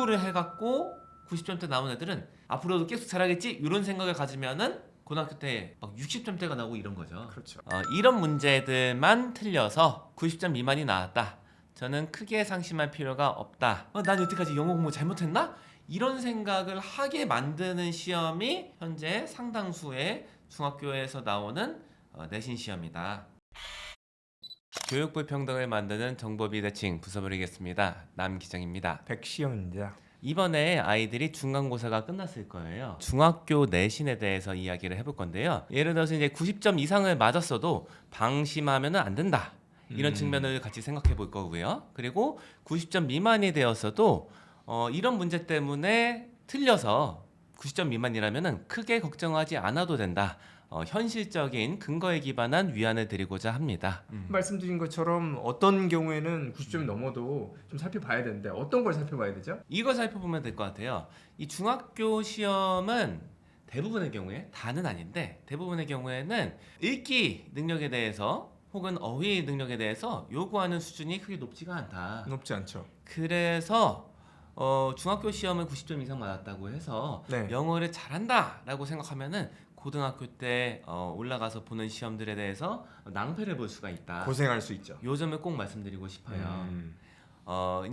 공부를 해갖고 90점대 나온 애들은 앞으로도 계속 잘하겠지 이런 생각을 가지면은 고등학교 때 막 60점대가 나오고 이런 거죠. 그렇죠. 이런 문제들만 틀려서 90점 미만이 나왔다. 저는 크게 상심할 필요가 없다. 난 여태까지 영어 공부 잘못했나? 이런 생각을 하게 만드는 시험이 현재 상당수의 중학교에서 나오는 내신 시험이다. 교육 불평등을 만드는 정보비대칭 부숴버리겠습니다. 남기정입니다. 백시영입니다. 이번에 아이들이 중간고사가 끝났을 거예요. 중학교 내신에 대해서 이야기를 해볼 건데요. 예를 들어서 이제 90점 이상을 맞았어도 방심하면 안 된다. 이런 측면을 같이 생각해 볼 거고요. 그리고 90점 미만이 되었어도 이런 문제 때문에 틀려서 90점 미만이라면 크게 걱정하지 않아도 된다. 현실적인 근거에 기반한 위안을 드리고자 합니다. 말씀드린 것처럼 어떤 경우에는 90점이 넘어도 좀 살펴봐야 되는데 어떤 걸 살펴봐야 되죠? 이걸 살펴보면 될 것 같아요. 이 중학교 시험은 대부분의 경우에, 다는 아닌데 대부분의 경우에는 읽기 능력에 대해서 혹은 어휘 능력에 대해서 요구하는 수준이 크게 높지가 않다. 높지 않죠. 그래서 중학교 시험을 90점 이상 맞았다고 해서 네. 영어를 잘한다라고 생각하면은 고등학교 때 올라가서 보는 시험들에 대해서 낭패를 볼 수가 있다. 고생할 수 있죠. 요 점을 꼭 말씀드리고 싶어요.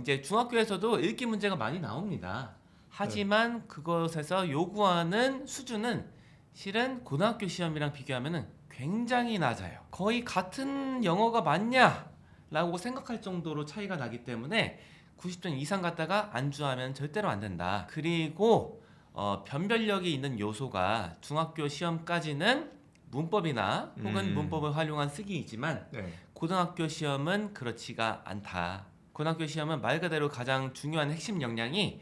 이제 중학교에서도 읽기 문제가 많이 나옵니다. 하지만 그것에서 요구하는 수준은 실은 고등학교 시험이랑 비교하면은 굉장히 낮아요. 거의 같은 영어가 맞냐라고 생각할 정도로 차이가 나기 때문에 90점 이상 갖다가 안주하면 절대로 안 된다. 그리고 변별력이 있는 요소가 중학교 시험까지는 문법이나 혹은 문법을 활용한 쓰기이지만 네. 고등학교 시험은 그렇지가 않다. 고등학교 시험은 말 그대로 가장 중요한 핵심 역량이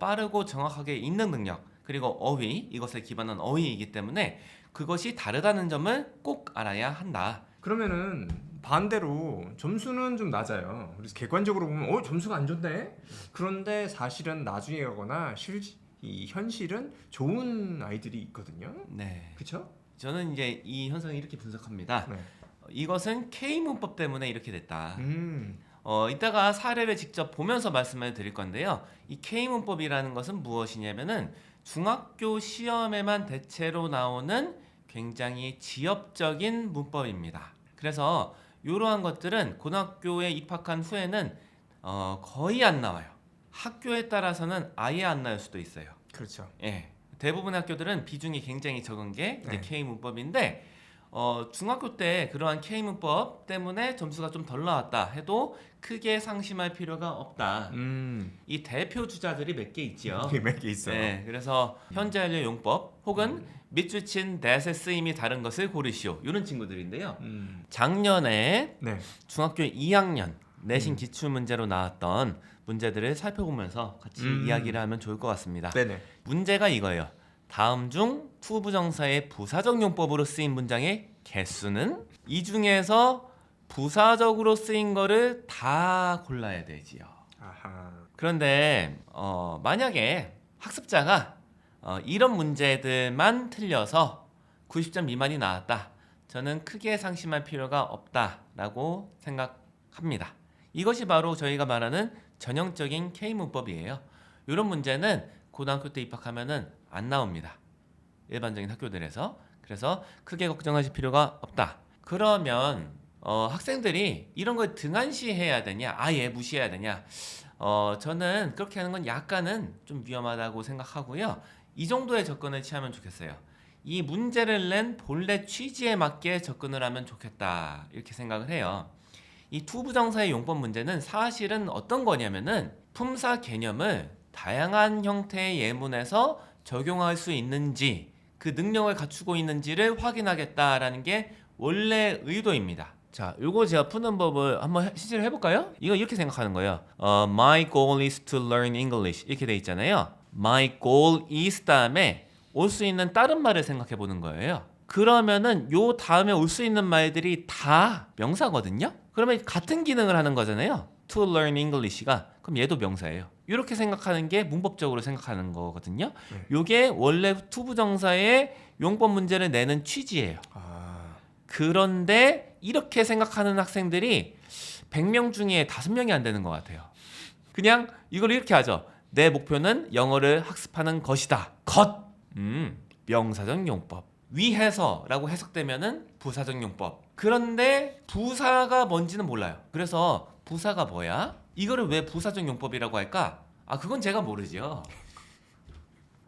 빠르고 정확하게 읽는 능력 그리고 어휘, 이것에 기반한 어휘이기 때문에 그것이 다르다는 점을 꼭 알아야 한다. 그러면은 반대로 점수는 좀 낮아요. 그래서 객관적으로 보면 점수가 안 좋네. 그런데 사실은 나중에 가거나 이 현실은 좋은 아이들이 있거든요. 네. 그렇죠? 저는 이제 이 현상을 이렇게 분석합니다. 네. 이것은 K문법 때문에 이렇게 됐다. 음. 이따가 사례를 직접 보면서 말씀을 드릴 건데요. 이 K문법이라는 것은 무엇이냐면은 중학교 시험에만 대체로 나오는 굉장히 지엽적인 문법입니다. 그래서 이러한 것들은 고등학교에 입학한 후에는 거의 안 나와요. 학교에 따라서는 아예 안 나올 수도 있어요. 그렇죠. 예, 대부분의 학교들은 비중이 굉장히 적은 게 이제 네. K문법인데 중학교 때 그러한 K문법 때문에 점수가 좀 덜 나왔다 해도 크게 상심할 필요가 없다. 이 대표 주자들이 몇 개 있지요. 이게 몇 개 있어요. 네, 그래서 현재 완료 용법 혹은 밑줄 친 that의 쓰임이 다른 것을 고르시오. 이런 친구들인데요. 작년에 네. 중학교 2학년 내신 기출 문제로 나왔던 문제들을 살펴보면서 같이 이야기를 하면 좋을 것 같습니다. 네네. 문제가 이거예요. 다음 중 투부정사의 부사적 용법으로 쓰인 문장의 개수는 이 중에서 부사적으로 쓰인 거를 다 골라야 되지요. 아하. 그런데 만약에 학습자가 이런 문제들만 틀려서 90점 미만이 나왔다. 저는 크게 상심할 필요가 없다라고 생각합니다. 이것이 바로 저희가 말하는 전형적인 K문법이에요. 이런 문제는 고등학교 때 입학하면은 안 나옵니다. 일반적인 학교들에서. 그래서 크게 걱정하실 필요가 없다. 그러면 학생들이 이런 걸 등한시해야 되냐, 아예 무시해야 되냐? 저는 그렇게 하는 건 약간은 좀 위험하다고 생각하고요. 이 정도의 접근을 취하면 좋겠어요. 이 문제를 낸 본래 취지에 맞게 접근을 하면 좋겠다 이렇게 생각을 해요. 이 투부정사의 용법 문제는 사실은 어떤 거냐면은 품사 개념을 다양한 형태의 예문에서 적용할 수 있는지 그 능력을 갖추고 있는지를 확인하겠다라는 게 원래 의도입니다. 자, 요거 제가 푸는 법을 한번 실제로 해볼까요? 이거 이렇게 생각하는 거예요. My goal is to learn English 이렇게 돼 있잖아요. My goal is 다음에 올 수 있는 다른 말을 생각해 보는 거예요. 그러면은 요 다음에 올 수 있는 말들이 다 명사거든요. 그러면 같은 기능을 하는 거잖아요. To learn English가 그럼 얘도 명사예요. 이렇게 생각하는 게 문법적으로 생각하는 거거든요. 요게 원래 투부정사의 용법 문제를 내는 취지예요. 그런데 이렇게 생각하는 학생들이 100명 중에 5명이 안 되는 것 같아요. 그냥 이걸 이렇게 하죠. 내 목표는 영어를 학습하는 것이다. 것. 명사적 용법. 위해서라고 해석되면은 부사적 용법. 그런데 부사가 뭔지는 몰라요. 그래서 부사가 뭐야? 이거를 왜 부사적 용법이라고 할까? 그건 제가 모르죠.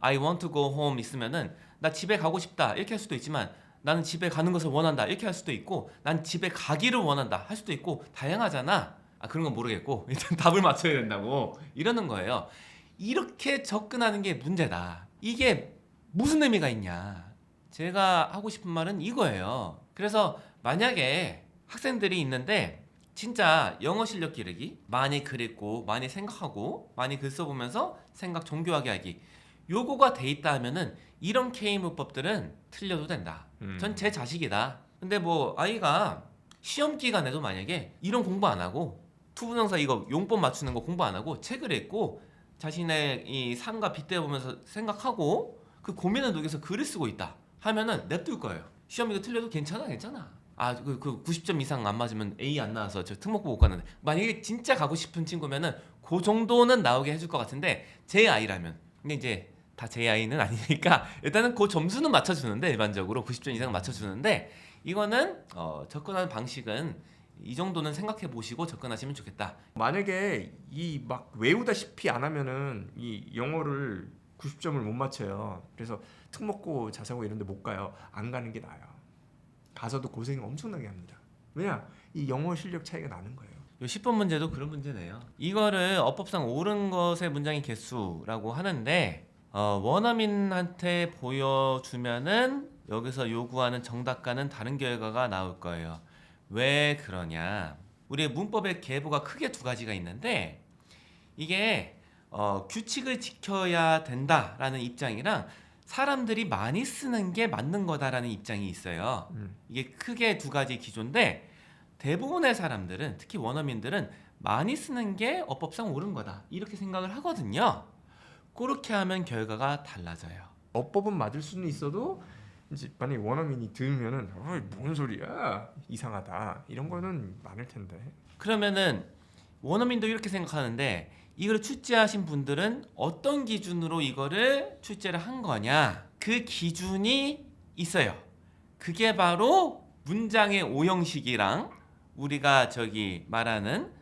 I want to go home 있으면은 나 집에 가고 싶다 이렇게 할 수도 있지만 나는 집에 가는 것을 원한다 이렇게 할 수도 있고 난 집에 가기를 원한다 할 수도 있고 다양하잖아. 그런 건 모르겠고 일단 답을 맞춰야 된다고 이러는 거예요. 이렇게 접근하는 게 문제다. 이게 무슨 의미가 있냐. 제가 하고 싶은 말은 이거예요. 그래서 만약에 학생들이 있는데 진짜 영어 실력 기르기, 많이 글 읽고 많이 생각하고 많이 글 써보면서 생각 정교하게 하기 요거가 돼 있다 하면은 이런 K 문법들은 틀려도 된다. 전 제 자식이다. 근데 뭐 아이가 시험 기간에도 만약에 이런 공부 안 하고 투부정사 이거 용법 맞추는 거 공부 안 하고 책을 읽고 자신의 이 삶과 빗대어 보면서 생각하고 그 고민을 녹여서 글을 쓰고 있다 하면은 냅둘 거예요. 시험 이거 틀려도 괜찮아. 그 90점 이상 안 맞으면 A 안 나와서 저 특목고 못 가는데 만약에 진짜 가고 싶은 친구면은 그 정도는 나오게 해줄 것 같은데 제 아이라면 근데 이제 다 제 아이는 아니니까 일단은 그 점수는 맞춰주는데 일반적으로 90점 이상 맞춰주는데 이거는 접근하는 방식은 이 정도는 생각해 보시고 접근하시면 좋겠다. 만약에 이 막 외우다시피 안 하면은 이 영어를 90점을 못 맞춰요. 그래서 특목고 자사고 이런 데 못 가요. 안 가는 게 나아요. 가서도 고생 엄청나게 합니다. 왜냐? 이 영어 실력 차이가 나는 거예요. 요 10번 문제도 그런 문제네요. 이거를 어법상 옳은 것의 문장의 개수라고 하는데 원어민한테 보여주면은 여기서 요구하는 정답과는 다른 결과가 나올 거예요. 왜 그러냐? 우리의 문법의 계보가 크게 두 가지가 있는데 이게 규칙을 지켜야 된다라는 입장이랑 사람들이 많이 쓰는 게 맞는 거다라는 입장이 있어요. 이게 크게 두 가지 기조인데 대부분의 사람들은 특히 원어민들은 많이 쓰는 게 어법상 옳은 거다 이렇게 생각을 하거든요. 그렇게 하면 결과가 달라져요. 어법은 맞을 수는 있어도 이제 만약에 원어민이 들으면은 뭔 소리야 이상하다 이런 거는 많을 텐데. 그러면은 원어민도 이렇게 생각하는데 이걸 출제하신 분들은 어떤 기준으로 이거를 출제를 한 거냐 그 기준이 있어요. 그게 바로 문장의 오형식이랑 우리가 저기 말하는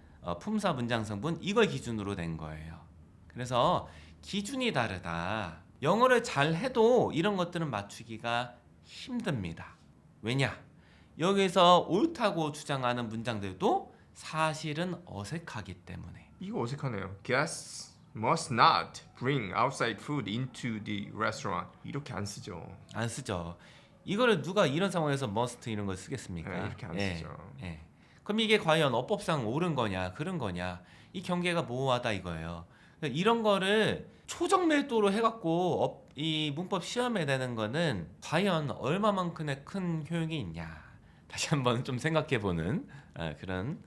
품사 문장 성분 이걸 기준으로 된 거예요. 그래서 기준이 다르다. 영어를 잘 해도 이런 것들은 맞추기가 힘듭니다. 왜냐? 여기서 옳다고 주장하는 문장들도 사실은 어색하기 때문에. 이거 어색하네요. Guests must not bring outside food into the restaurant. 이렇게 안 쓰죠. 안 쓰죠. 이거를 누가 이런 상황에서 must 이런 걸 쓰겠습니까? 네, 이렇게 안 쓰죠. 예. 그럼 이게 과연 어법상 옳은 거냐, 그런 거냐? 이 경계가 모호하다 이거예요. 이런 거를 초정밀도로 해갖고 이 문법 시험에 내는 거는 과연 얼마만큼의 큰 효용이 있냐? 다시 한번 좀 생각해보는 그런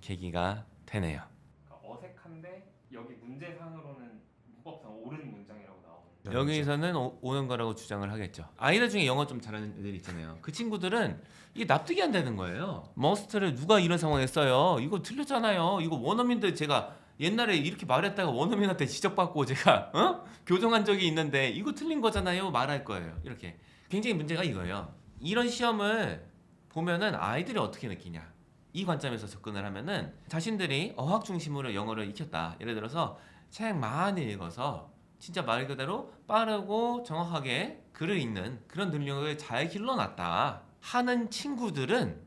계기가 되네요. 어색한데 여기 문제상으로는 문법상 옳은 문장이라고 나오는. 여기서는 오는 거라고 주장을 하겠죠. 아이들 중에 영어 좀 잘하는 애들 있잖아요. 그 친구들은 이게 납득이 안 되는 거예요. 머스트를 누가 이런 상황에 써요? 이거 틀렸잖아요. 이거 원어민들 제가 옛날에 이렇게 말했다가 원어민한테 지적받고 제가 교정한 적이 있는데 이거 틀린 거잖아요. 말할 거예요. 이렇게 굉장히 문제가 이거예요. 이런 시험을 보면은 아이들이 어떻게 느끼냐? 이 관점에서 접근을 하면은 자신들이 어학 중심으로 영어를 익혔다. 예를 들어서 책 많이 읽어서 진짜 말 그대로 빠르고 정확하게 글을 읽는 그런 능력을 잘 길러놨다 하는 친구들은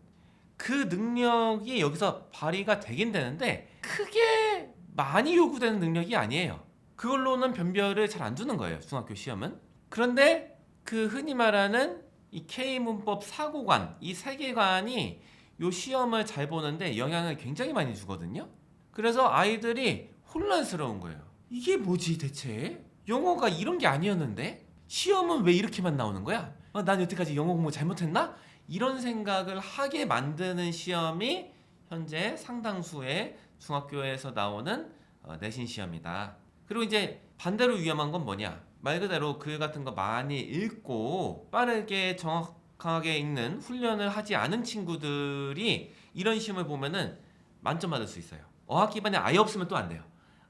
그 능력이 여기서 발휘가 되긴 되는데 크게 많이 요구되는 능력이 아니에요. 그걸로는 변별을 잘 안 두는 거예요. 중학교 시험은. 그런데 그 흔히 말하는 이 K문법 사고관, 이 세계관이 요 시험을 잘 보는데 영향을 굉장히 많이 주거든요. 그래서 아이들이 혼란스러운 거예요. 이게 뭐지 대체? 영어가 이런 게 아니었는데? 시험은 왜 이렇게만 나오는 거야? 난 여태까지 영어 공부 잘못했나? 이런 생각을 하게 만드는 시험이 현재 상당수의 중학교에서 나오는 내신 시험이다. 그리고 이제 반대로 위험한 건 뭐냐? 말 그대로 글 같은 거 많이 읽고 빠르게 정확하게 읽는 훈련을 하지 않은 친구들이 이런 시험을 보면은 만점 받을 수 있어요. 어학 기반이 아예 없으면 또 안 돼요.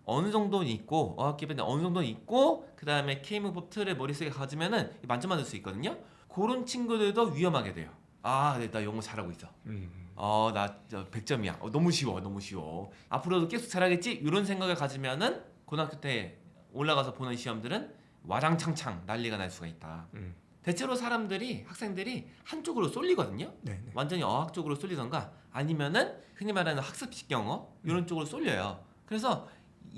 어느 정도는 있고 어학 기반이 어느 정도는 있고 그 다음에 K문법 틀을 머릿속에 가지면은 만점 받을 수 있거든요. 그런 친구들도 위험하게 돼요. 아, 네, 나 영어 잘하고 있어. 나 100점이야. 너무 쉬워, 너무 쉬워. 앞으로도 계속 잘하겠지? 이런 생각을 가지면은 고등학교 때 올라가서 보는 시험들은 와장창창 난리가 날 수가 있다. 대체로 학생들이 한쪽으로 쏠리거든요. 네네. 완전히 어학 쪽으로 쏠리던가 아니면은 흔히 말하는 학습식 영어 이런 쪽으로 쏠려요. 그래서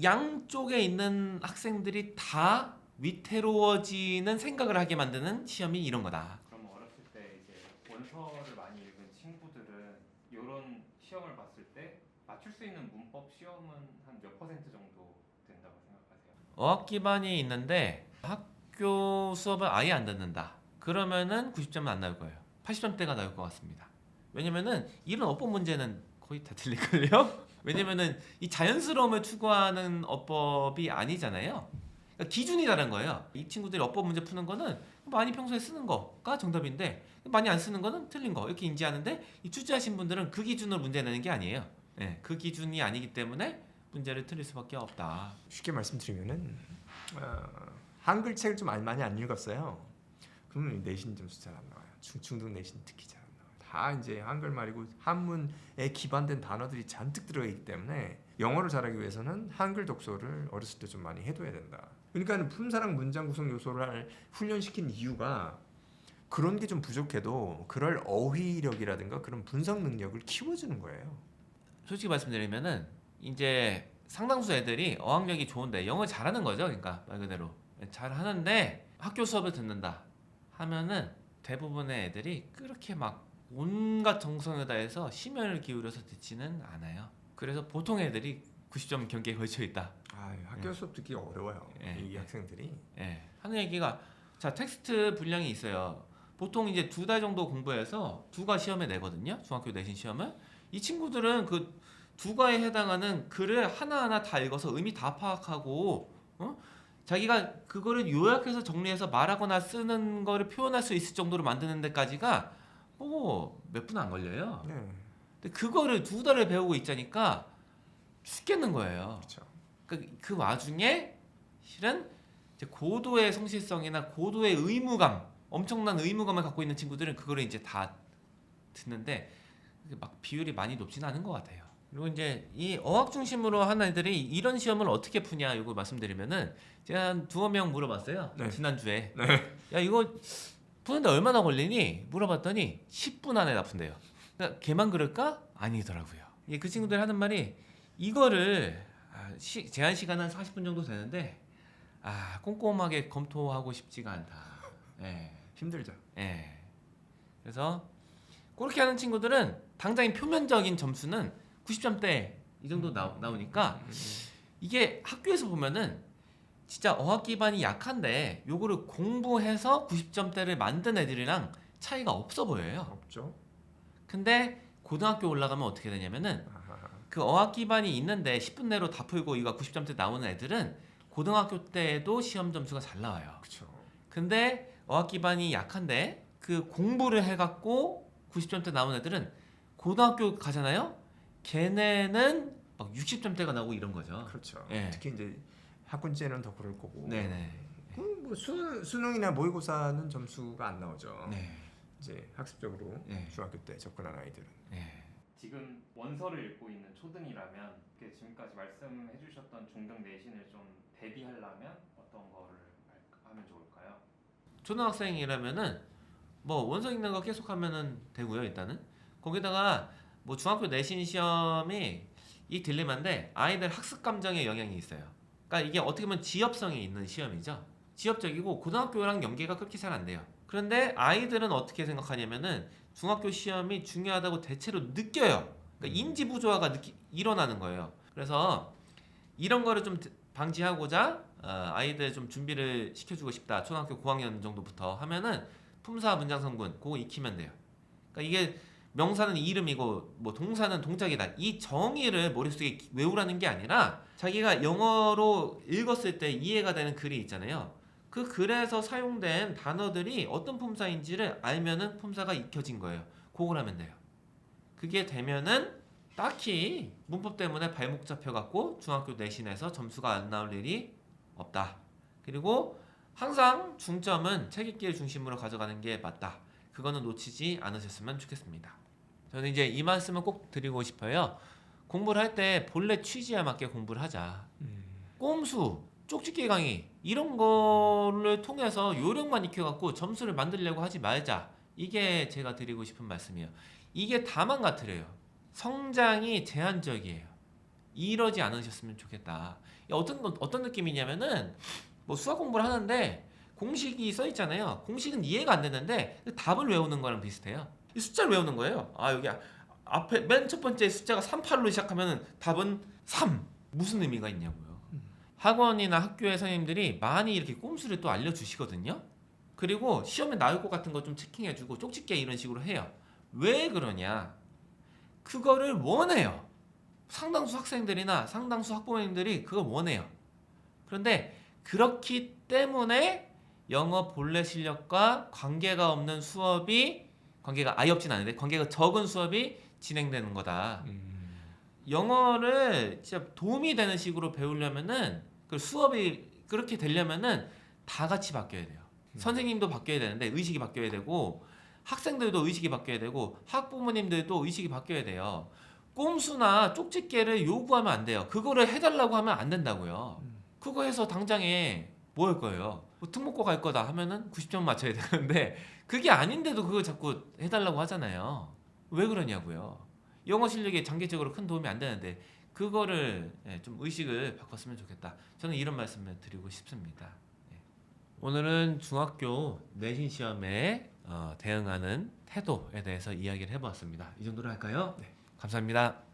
양쪽에 있는 학생들이 다 위태로워지는 생각을 하게 만드는 시험이 이런 거다. 그럼 어렸을 때 이제 원서를 많이 읽은 친구들은 이런 시험을 봤을 때 맞출 수 있는 문법 시험은 한 몇 퍼센트 정도 된다고 생각하세요? 어학 기반이 있는데 학교 수업을 아예 안 듣는다. 그러면은 90점은 안 나올 거예요. 80점대가 나올 것 같습니다. 왜냐면은 이런 어법 문제는 거의 다 틀릴걸요? 왜냐면은 이 자연스러움을 추구하는 어법이 아니잖아요. 그러니까 기준이 다른 거예요. 이 친구들이 어법 문제 푸는 거는 많이 평소에 쓰는 거가 정답인데 많이 안 쓰는 거는 틀린 거 이렇게 인지하는데 이 출제하신 분들은 그 기준으로 문제 내는 게 아니에요. 네, 그 기준이 아니기 때문에 문제를 틀릴 수밖에 없다. 쉽게 말씀드리면은 한글 책을 좀 많이 안 읽었어요. 그러면 내신 점수 잘 안 나와요. 중등 내신 특히 잘 안 나와요. 다 이제 한글말이고 한문에 기반된 단어들이 잔뜩 들어가 있기 때문에 영어를 잘하기 위해서는 한글 독서를 어렸을 때 좀 많이 해둬야 된다. 그러니까 품사랑 문장 구성 요소를 훈련시킨 이유가 그런 게 좀 부족해도 그럴 어휘력이라든가 그런 분석 능력을 키워주는 거예요. 솔직히 말씀드리면은 이제 상당수 애들이 어학력이 좋은데 영어 잘하는 거죠. 그러니까 말 그대로 잘하는데 학교 수업을 듣는다 하면은 대부분의 애들이 그렇게 막 온갖 정성을 다해서 심혈을 기울여서 듣지는 않아요. 그래서 보통 애들이 90점 경기에 걸쳐 있다. 학교 수업 듣기 어려워요. 이 학생들이. 하는 얘기가 자 텍스트 분량이 있어요. 보통 이제 2달 정도 공부해서 2과 시험에 내거든요. 중학교 내신 시험을. 이 친구들은 그 2과에 해당하는 글을 하나하나 다 읽어서 의미 다 파악하고 자기가 그거를 요약해서 정리해서 말하거나 쓰는 거를 표현할 수 있을 정도로 만드는 데까지가 뭐 몇 분 안 걸려요. 네. 근데 그거를 2달을 배우고 있자니까 죽겠는 거예요. 그렇죠. 그 와중에 실은 이제 고도의 성실성이나 고도의 의무감, 엄청난 의무감을 갖고 있는 친구들은 그거를 이제 다 듣는데 막 비율이 많이 높지는 않은 것 같아요. 그리고 이제 이 어학 중심으로 하는 애들이 이런 시험을 어떻게 푸냐 이거 말씀드리면은 제가 한 2명 물어봤어요. 네. 지난주에. 네. 야 이거 푸는데 얼마나 걸리니? 물어봤더니 10분 안에 다 푼대요. 그러니까 걔만 그럴까? 아니더라고요. 그 친구들 하는 말이 이거를 제한 시간은 40분 정도 되는데 꼼꼼하게 검토하고 싶지가 않다. 힘들죠. 그래서 그렇게 하는 친구들은 당장의 표면적인 점수는 90점대 이 정도 나오니까 이게 학교에서 보면은 진짜 어학 기반이 약한데 요거를 공부해서 90점대를 만든 애들이랑 차이가 없어 보여요. 없죠. 근데 고등학교 올라가면 어떻게 되냐면은 그 어학 기반이 있는데 10분 내로 다 풀고 이거 90점대 나오는 애들은 고등학교 때에도 시험 점수가 잘 나와요. 그렇죠. 근데 어학 기반이 약한데 그 공부를 해갖고 90점대 나오는 애들은 고등학교 가잖아요. 걔네는 막 60점대가 나오고 이런 거죠. 그렇죠. 예. 특히 이제 학군제는 더 그럴 거고. 네네. 뭐 수능이나 모의고사는 점수가 안 나오죠. 네. 이제 학습적으로 네. 중학교 때 접근한 아이들은. 네. 지금 원서를 읽고 있는 초등이라면 지금까지 말씀해주셨던 중등 내신을 좀 대비하려면 어떤 거를 하면 좋을까요? 초등학생이라면은 뭐 원서 읽는 거 계속하면은 되고요. 일단은 거기다가 뭐 중학교 내신 시험이 이 딜레마인데 아이들 학습 감정에 영향이 있어요. 그러니까 이게 어떻게 보면 지엽성이 있는 시험이죠. 지엽적이고 고등학교랑 연계가 그렇게 잘 안 돼요. 그런데 아이들은 어떻게 생각하냐면은 중학교 시험이 중요하다고 대체로 느껴요. 그러니까 인지 부조화가 일어나는 거예요. 그래서 이런 거를 좀 방지하고자 아이들 좀 준비를 시켜주고 싶다. 초등학교 고학년 정도부터 하면은 품사 문장 성분 그거 익히면 돼요. 그러니까 이게 명사는 이름이고 뭐 동사는 동작이다. 이 정의를 머릿속에 외우라는 게 아니라 자기가 영어로 읽었을 때 이해가 되는 글이 있잖아요. 그 글에서 사용된 단어들이 어떤 품사인지를 알면은 품사가 익혀진 거예요. 그걸 하면 돼요. 그게 되면은 딱히 문법 때문에 발목 잡혀갖고 중학교 내신에서 점수가 안 나올 일이 없다. 그리고 항상 중점은 책 읽기를 중심으로 가져가는 게 맞다. 그거는 놓치지 않으셨으면 좋겠습니다. 저는 이제 이 말씀을 꼭 드리고 싶어요. 공부를 할 때 본래 취지에 맞게 공부를 하자. 꼼수, 쪽집게 강의 이런 거를 통해서 요령만 익혀갖고 점수를 만들려고 하지 말자. 이게 제가 드리고 싶은 말씀이에요. 이게 다만 같으래요. 성장이 제한적이에요. 이러지 않으셨으면 좋겠다. 어떤 느낌이냐면은 뭐 수학 공부를 하는데 공식이 써 있잖아요. 공식은 이해가 안 되는데 답을 외우는 거랑 비슷해요. 이 숫자를 외우는 거예요. 아 여기 앞에 맨 첫 번째 숫자가 38로 시작하면 답은 3. 무슨 의미가 있냐고요. 학원이나 학교의 선생님들이 많이 이렇게 꼼수를 또 알려주시거든요. 그리고 시험에 나올 것 같은 거 좀 체킹해주고 쪽집게 이런 식으로 해요. 왜 그러냐? 그거를 원해요. 상당수 학생들이나 상당수 학부모님들이 그걸 원해요. 그런데 그렇기 때문에 영어 본래 실력과 관계가 없는 수업이 관계가 아예 없진 않은데 관계가 적은 수업이 진행되는 거다. 영어를 진짜 도움이 되는 식으로 배우려면은 그 수업이 그렇게 되려면은 다 같이 바뀌어야 돼요. 선생님도 바뀌어야 되는데 의식이 바뀌어야 되고 학생들도 의식이 바뀌어야 되고 학부모님들도 의식이 바뀌어야 돼요. 꼼수나 쪽집게를 요구하면 안 돼요. 그거를 해달라고 하면 안 된다고요. 그거 해서 당장에 뭐 할 거예요? 뭐 특목고 갈 거다 하면은 90점 맞춰야 되는데 그게 아닌데도 그걸 자꾸 해달라고 하잖아요. 왜 그러냐고요. 영어 실력에 장기적으로 큰 도움이 안 되는데 그거를 좀 의식을 바꿨으면 좋겠다. 저는 이런 말씀을 드리고 싶습니다. 오늘은 중학교 내신 시험에 대응하는 태도에 대해서 이야기를 해보았습니다. 이 정도로 할까요? 네. 감사합니다.